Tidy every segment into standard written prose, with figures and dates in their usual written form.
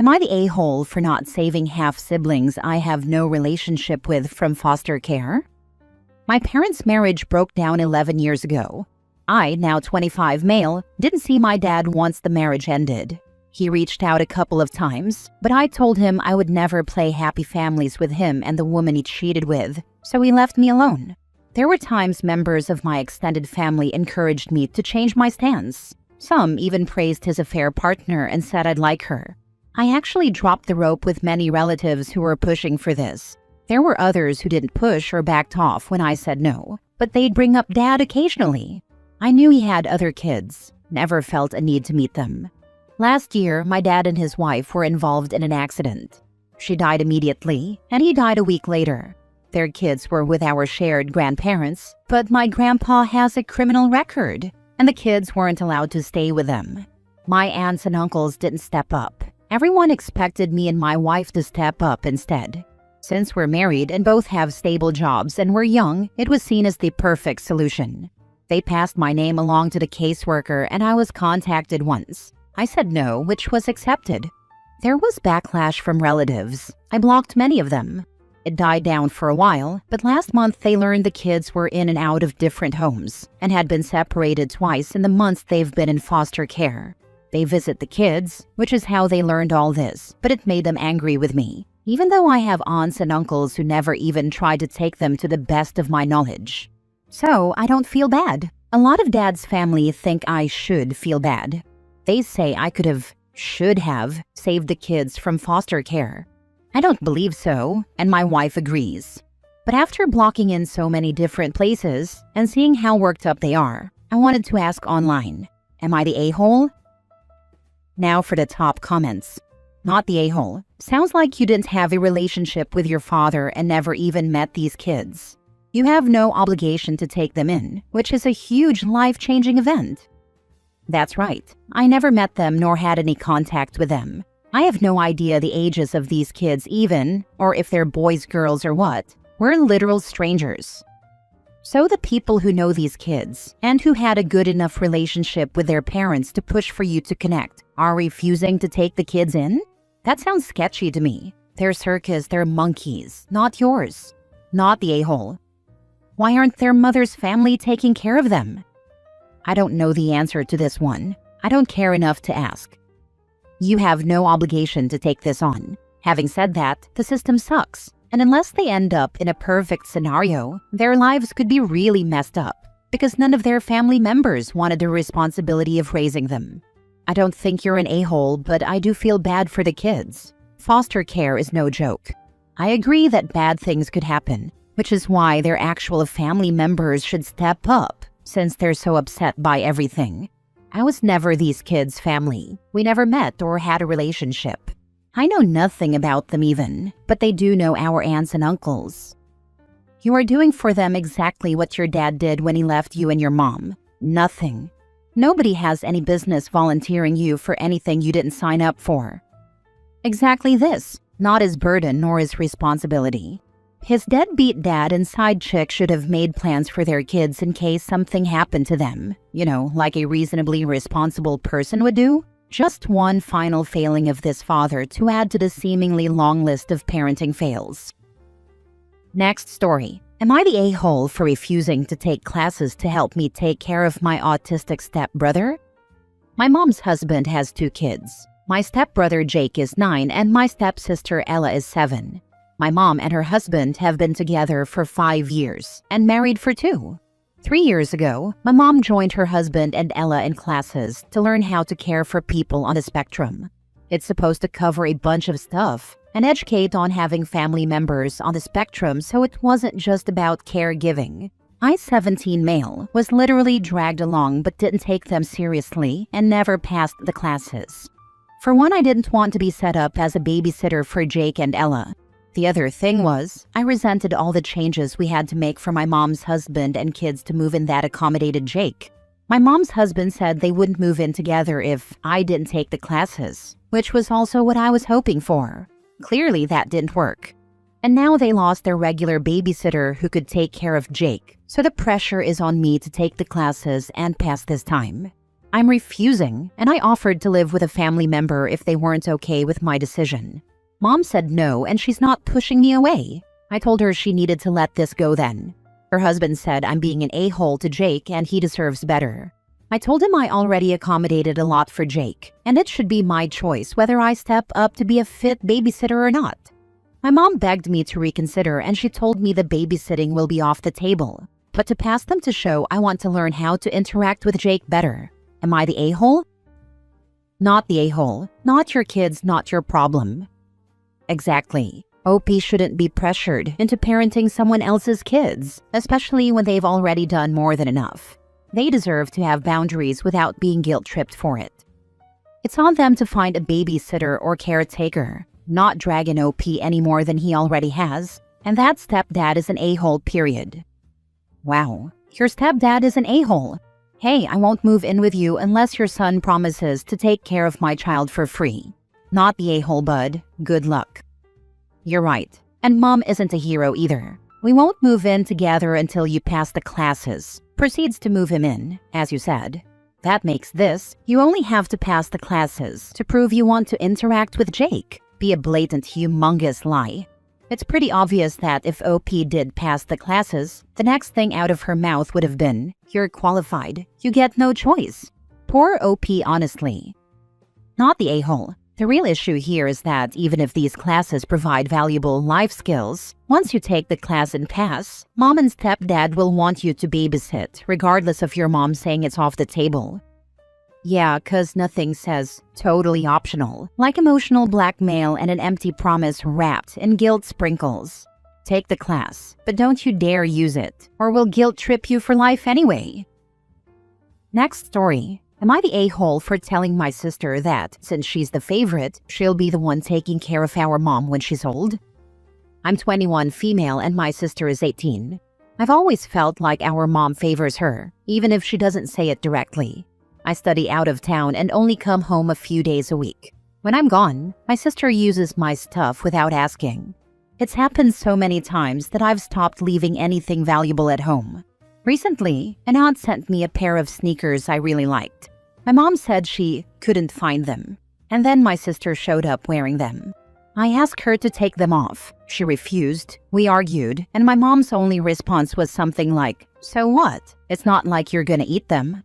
Am I the a-hole for not saving half-siblings I have no relationship with from foster care? My parents' marriage broke down 11 years ago. I, now 25 male, didn't see my dad once the marriage ended. He reached out a couple of times, but I told him I would never play happy families with him and the woman he cheated with, so he left me alone. There were times members of my extended family encouraged me to change my stance. Some even praised his affair partner and said I'd like her. I actually dropped the rope with many relatives who were pushing for this. There were others who didn't push or backed off when I said no, but they'd bring up dad occasionally. I knew he had other kids, never felt a need to meet them. Last year, my dad and his wife were involved in an accident. She died immediately, and he died a week later. Their kids were with our shared grandparents, but my grandpa has a criminal record, and the kids weren't allowed to stay with them. My aunts and uncles didn't step up. Everyone expected me and my wife to step up instead. Since we're married and both have stable jobs and we're young, it was seen as the perfect solution. They passed my name along to the caseworker and I was contacted once. I said no, which was accepted. There was backlash from relatives. I blocked many of them. It died down for a while, but last month they learned the kids were in and out of different homes and had been separated twice in the months they've been in foster care. They visit the kids, which is how they learned all this, but it made them angry with me, even though I have aunts and uncles who never even tried to take them to the best of my knowledge. So I don't feel bad. A lot of dad's family think I should feel bad. They say I should have saved the kids from foster care. I don't believe so, and my wife agrees. But after blocking in so many different places and seeing how worked up they are, I wanted to ask online, am I the a-hole? Now for the top comments. Not the a-hole. Sounds like you didn't have a relationship with your father and never even met these kids. You have no obligation to take them in, which is a huge life-changing event. That's right. I never met them nor had any contact with them. I have no idea the ages of these kids even, or if they're boys, girls, or what. We're literal strangers. So the people who know these kids, and who had a good enough relationship with their parents to push for you to connect, are refusing to take the kids in? That sounds sketchy to me. They're circus, they're monkeys, not yours. Not the a-hole. Why aren't their mother's family taking care of them? I don't know the answer to this one. I don't care enough to ask. You have no obligation to take this on. Having said that, the system sucks. And unless they end up in a perfect scenario, their lives could be really messed up because none of their family members wanted the responsibility of raising them. I don't think you're an a-hole, but I do feel bad for the kids. Foster care is no joke. I agree that bad things could happen, which is why their actual family members should step up since they're so upset by everything. I was never these kids' family. We never met or had a relationship. I know nothing about them even, but they do know our aunts and uncles. You are doing for them exactly what your dad did when he left you and your mom. Nothing. Nobody has any business volunteering you for anything you didn't sign up for. Exactly this, not his burden nor his responsibility. His deadbeat dad and side chick should have made plans for their kids in case something happened to them, like a reasonably responsible person would do. Just one final failing of this father to add to the seemingly long list of parenting fails. Next story. Am I the a-hole for refusing to take classes to help me take care of my autistic stepbrother? My mom's husband has 2 kids. My stepbrother Jake is 9 and my stepsister Ella is 7. My mom and her husband have been together for 5 years and married for 2. 3 years ago, my mom joined her husband and Ella in classes to learn how to care for people on the spectrum. It's supposed to cover a bunch of stuff and educate on having family members on the spectrum, so it wasn't just about caregiving. I, 17 male, was literally dragged along but didn't take them seriously and never passed the classes. For one, I didn't want to be set up as a babysitter for Jake and Ella. The other thing was, I resented all the changes we had to make for my mom's husband and kids to move in that accommodated Jake. My mom's husband said they wouldn't move in together if I didn't take the classes, which was also what I was hoping for. Clearly that didn't work. And now they lost their regular babysitter who could take care of Jake, so the pressure is on me to take the classes and pass this time. I'm refusing, and I offered to live with a family member if they weren't okay with my decision. Mom said no, and she's not pushing me away. I told her she needed to let this go then. Her husband said I'm being an a-hole to Jake and he deserves better. I told him I already accommodated a lot for Jake, and it should be my choice whether I step up to be a fit babysitter or not. My mom begged me to reconsider, and she told me the babysitting will be off the table. But to pass them to show I want to learn how to interact with Jake better. Am I the a-hole? Not the a-hole. Not your kids, not your problem. Exactly. OP shouldn't be pressured into parenting someone else's kids, especially when they've already done more than enough. They deserve to have boundaries without being guilt-tripped for it. It's on them to find a babysitter or caretaker, not drag an OP any more than he already has, and that stepdad is an a-hole, period. Wow, your stepdad is an a-hole. Hey, I won't move in with you unless your son promises to take care of my child for free. Not the a-hole, bud. Good luck. You're right. And mom isn't a hero either. We won't move in together until you pass the classes. Proceeds to move him in, as you said. That makes this, you only have to pass the classes to prove you want to interact with Jake. Be a blatant, humongous lie. It's pretty obvious that if OP did pass the classes, the next thing out of her mouth would have been, "You're qualified. You get no choice." Poor OP, honestly. Not the a-hole. The real issue here is that even if these classes provide valuable life skills, once you take the class and pass, mom and stepdad will want you to babysit, regardless of your mom saying it's off the table. Yeah, 'cause nothing says totally optional, like emotional blackmail and an empty promise wrapped in guilt sprinkles. Take the class, but don't you dare use it, or we'll guilt trip you for life anyway. Next story. Am I the a-hole for telling my sister that, since she's the favorite, she'll be the one taking care of our mom when she's old? I'm 21 female and my sister is 18. I've always felt like our mom favors her, even if she doesn't say it directly. I study out of town and only come home a few days a week. When I'm gone, my sister uses my stuff without asking. It's happened so many times that I've stopped leaving anything valuable at home. Recently, an aunt sent me a pair of sneakers I really liked. My mom said she couldn't find them, and then my sister showed up wearing them. I asked her to take them off. She refused, we argued, and my mom's only response was something like, "So what? It's not like you're gonna eat them."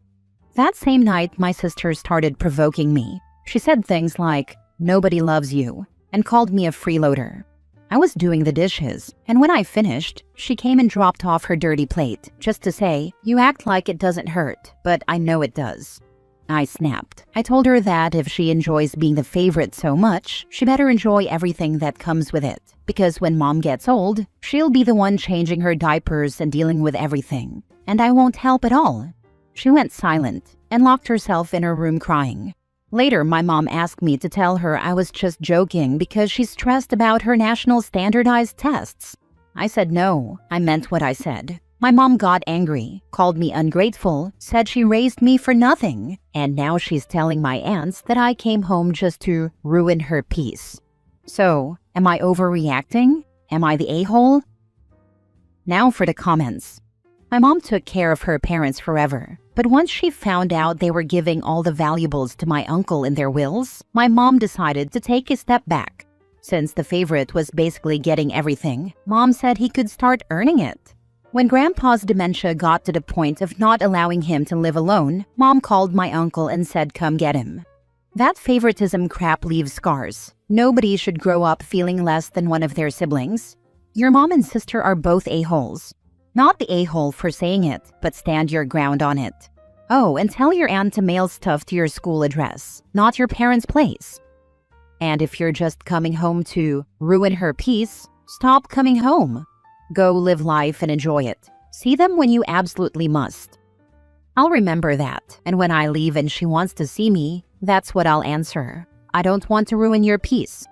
That same night, my sister started provoking me. She said things like, "Nobody loves you," and called me a freeloader. I was doing the dishes, and when I finished, she came and dropped off her dirty plate, just to say, "You act like it doesn't hurt, but I know it does." I snapped. I told her that if she enjoys being the favorite so much, she better enjoy everything that comes with it, because when mom gets old, she'll be the one changing her diapers and dealing with everything, and I won't help at all. She went silent and locked herself in her room crying. Later, my mom asked me to tell her I was just joking because she's stressed about her national standardized tests. I said no, I meant what I said. My mom got angry, called me ungrateful, said she raised me for nothing, and now she's telling my aunts that I came home just to ruin her peace. So, am I overreacting? Am I the a-hole? Now for the comments. My mom took care of her parents forever, but once she found out they were giving all the valuables to my uncle in their wills, my mom decided to take a step back. Since the favorite was basically getting everything, mom said he could start earning it. When grandpa's dementia got to the point of not allowing him to live alone, mom called my uncle and said come get him. That favoritism crap leaves scars. Nobody should grow up feeling less than one of their siblings. Your mom and sister are both a-holes. Not the a-hole for saying it, but stand your ground on it. Oh, and tell your aunt to mail stuff to your school address, not your parents' place. And if you're just coming home to ruin her peace, stop coming home. Go live life and enjoy it. See them when you absolutely must. I'll remember that, and when I leave and she wants to see me, that's what I'll answer. I don't want to ruin your peace.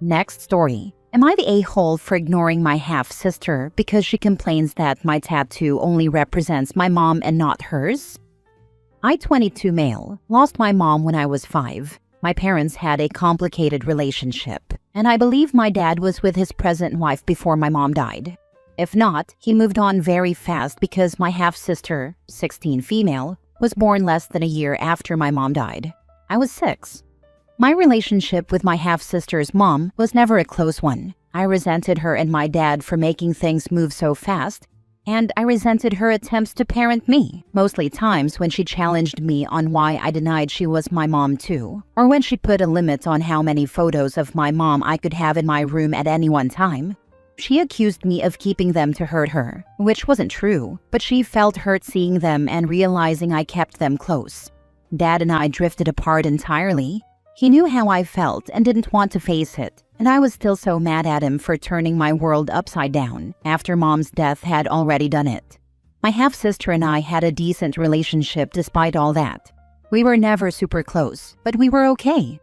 Next story. Am I the a-hole for ignoring my half-sister because she complains that my tattoo only represents my mom and not hers? I, 22 male, lost my mom when I was 5. My parents had a complicated relationship, and I believe my dad was with his present wife before my mom died. If not, he moved on very fast because my half-sister, 16 female, Was born less than a year after my mom died. I was 6. My relationship with my half-sister's mom was never a close one. I resented her and my dad for making things move so fast, and I resented her attempts to parent me, mostly times when she challenged me on why I denied she was my mom too, or when she put a limit on how many photos of my mom I could have in my room at any one time. She accused me of keeping them to hurt her, which wasn't true, but she felt hurt seeing them and realizing I kept them close. Dad and I drifted apart entirely. He knew how I felt and didn't want to face it, and I was still so mad at him for turning my world upside down after Mom's death had already done it. My half-sister and I had a decent relationship despite all that. We were never super close, but we were okay.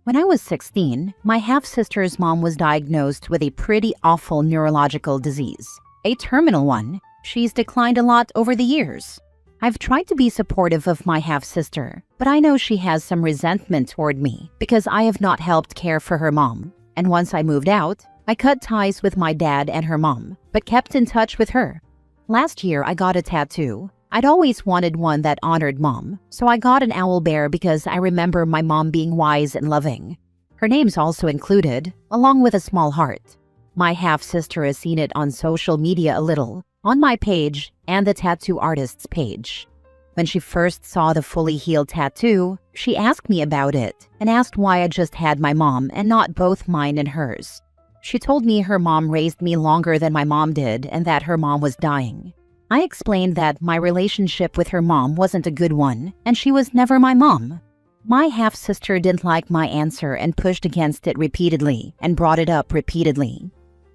When I was 16, my half-sister's mom was diagnosed with a pretty awful neurological disease, a terminal one. She's declined a lot over the years. I've tried to be supportive of my half-sister, but I know she has some resentment toward me because I have not helped care for her mom. And once I moved out, I cut ties with my dad and her mom, but kept in touch with her. Last year, I got a tattoo. I'd always wanted one that honored Mom, so I got an owl bear because I remember my mom being wise and loving. Her name's also included, along with a small heart. My half-sister has seen it on social media a little, on my page and the tattoo artist's page. When she first saw the fully healed tattoo, she asked me about it and asked why I just had my mom and not both mine and hers. She told me her mom raised me longer than my mom did and that her mom was dying. I explained that my relationship with her mom wasn't a good one, and she was never my mom. My half-sister didn't like my answer and pushed against it repeatedly and brought it up repeatedly.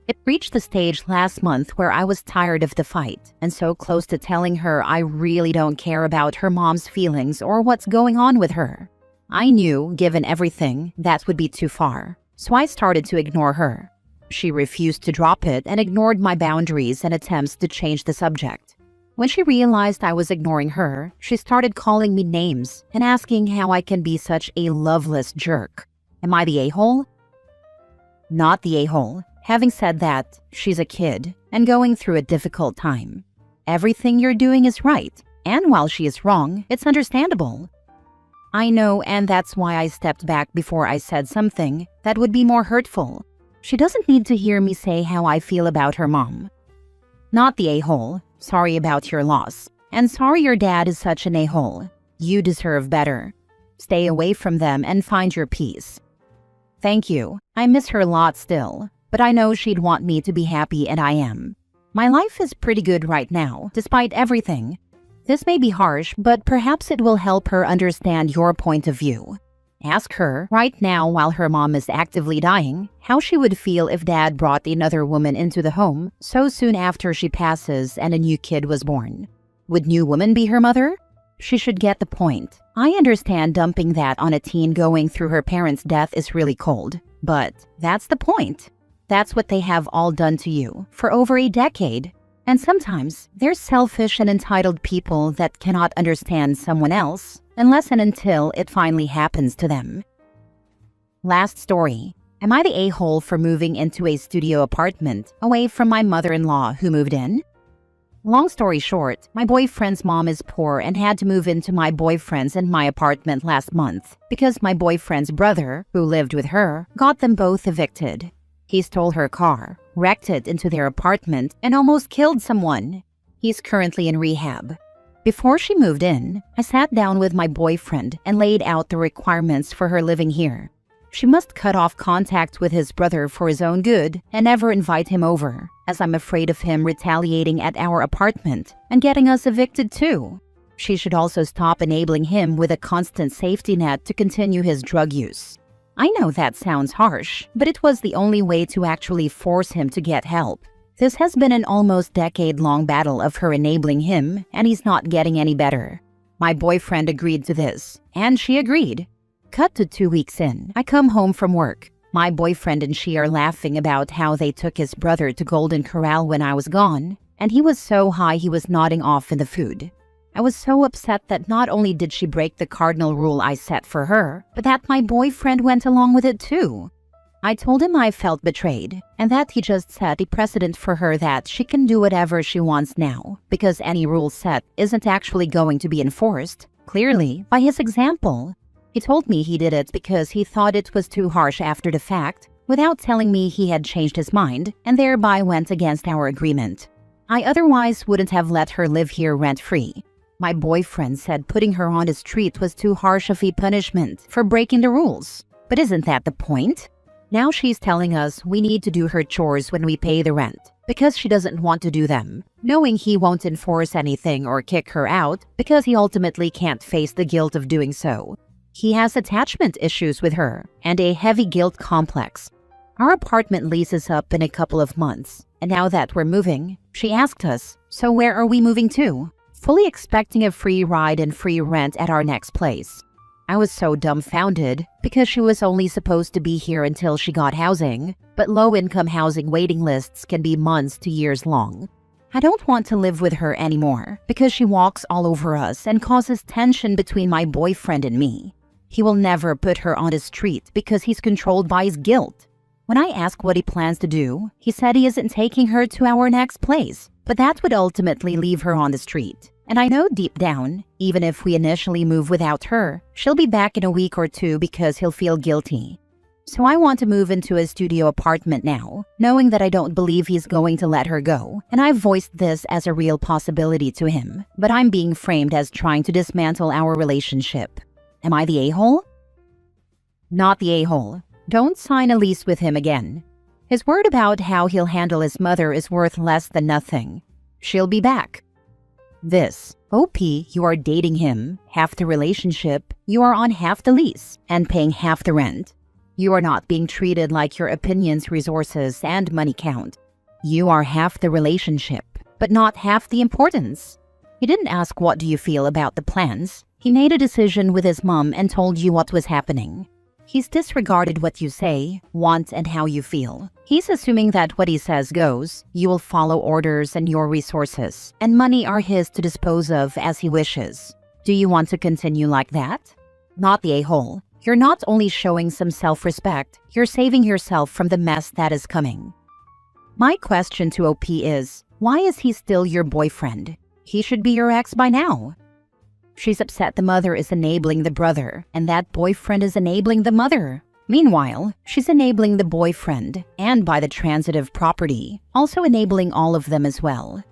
It reached the stage last month where I was tired of the fight and so close to telling her I really don't care about her mom's feelings or what's going on with her. I knew, given everything, that would be too far, so I started to ignore her. She refused to drop it and ignored my boundaries and attempts to change the subject. When she realized I was ignoring her, she started calling me names and asking how I can be such a loveless jerk. Am I the a-hole? Not the a-hole. Having said that, she's a kid and going through a difficult time. Everything you're doing is right, and while she is wrong, it's understandable. I know, and that's why I stepped back before I said something that would be more hurtful. She doesn't need to hear me say how I feel about her mom. Not the a-hole. Sorry about your loss. And sorry your dad is such an a-hole. You deserve better. Stay away from them and find your peace. Thank you. I miss her a lot still, but I know she'd want me to be happy and I am. My life is pretty good right now, despite everything. This may be harsh, but perhaps it will help her understand your point of view. Ask her, right now while her mom is actively dying, how she would feel if dad brought another woman into the home so soon after she passes and a new kid was born. Would new woman be her mother? She should get the point. I understand dumping that on a teen going through her parents' death is really cold, but that's the point. That's what they have all done to you for over a decade. And sometimes they're selfish and entitled people that cannot understand someone else unless and until it finally happens to them. Last story. Am I the a-hole for moving into a studio apartment away from my mother-in-law who moved in? Long story short, my boyfriend's mom is poor and had to move into my boyfriend's and my apartment last month because my boyfriend's brother, who lived with her, got them both evicted. He stole her car, wrecked it into their apartment, and almost killed someone. He's currently in rehab. Before she moved in, I sat down with my boyfriend and laid out the requirements for her living here. She must cut off contact with his brother for his own good and never invite him over, as I'm afraid of him retaliating at our apartment and getting us evicted too. She should also stop enabling him with a constant safety net to continue his drug use. I know that sounds harsh, but it was the only way to actually force him to get help. This has been an almost decade-long battle of her enabling him, and he's not getting any better. My boyfriend agreed to this, and she agreed. Cut to 2 weeks in, I come home from work. My boyfriend and she are laughing about how they took his brother to Golden Corral when I was gone, and he was so high he was nodding off in the food. I was so upset that not only did she break the cardinal rule I set for her, but that my boyfriend went along with it too. I told him I felt betrayed and that he just set a precedent for her that she can do whatever she wants now because any rule set isn't actually going to be enforced, clearly, by his example. He told me he did it because he thought it was too harsh after the fact, without telling me he had changed his mind and thereby went against our agreement. I otherwise wouldn't have let her live here rent-free. My boyfriend said putting her on the street was too harsh of a punishment for breaking the rules. But isn't that the point? Now she's telling us we need to do her chores when we pay the rent because she doesn't want to do them, knowing he won't enforce anything or kick her out because he ultimately can't face the guilt of doing so. He has attachment issues with her and a heavy guilt complex. Our apartment leases up in a couple of months, and now that we're moving, she asked us, so where are we moving to? Fully expecting a free ride and free rent at our next place. I was so dumbfounded because she was only supposed to be here until she got housing, but low-income housing waiting lists can be months to years long. I don't want to live with her anymore because she walks all over us and causes tension between my boyfriend and me. He will never put her on the street because he's controlled by his guilt. When I asked what he plans to do, he said he isn't taking her to our next place, but that would ultimately leave her on the street. And I know deep down, even if we initially move without her, she'll be back in a week or two because he'll feel guilty. So I want to move into a studio apartment now, knowing that I don't believe he's going to let her go, and I've voiced this as a real possibility to him, but I'm being framed as trying to dismantle our relationship. Am I the a-hole? Not the a-hole. Don't sign a lease with him again. His word about how he'll handle his mother is worth less than nothing. She'll be back. This. OP, you are dating him, half the relationship, you are on half the lease, and paying half the rent. You are not being treated like your opinions, resources, and money count. You are half the relationship, but not half the importance. He didn't ask what do you feel about the plans. He made a decision with his mom and told you what was happening. He's disregarded what you say, want, and how you feel. He's assuming that what he says goes, you will follow orders and your resources, and money are his to dispose of as he wishes. Do you want to continue like that? Not the a-hole. You're not only showing some self-respect, you're saving yourself from the mess that is coming. My question to OP is, why is he still your boyfriend? He should be your ex by now. She's upset the mother is enabling the brother, and that boyfriend is enabling the mother. Meanwhile, she's enabling the boyfriend, and by the transitive property, also enabling all of them as well.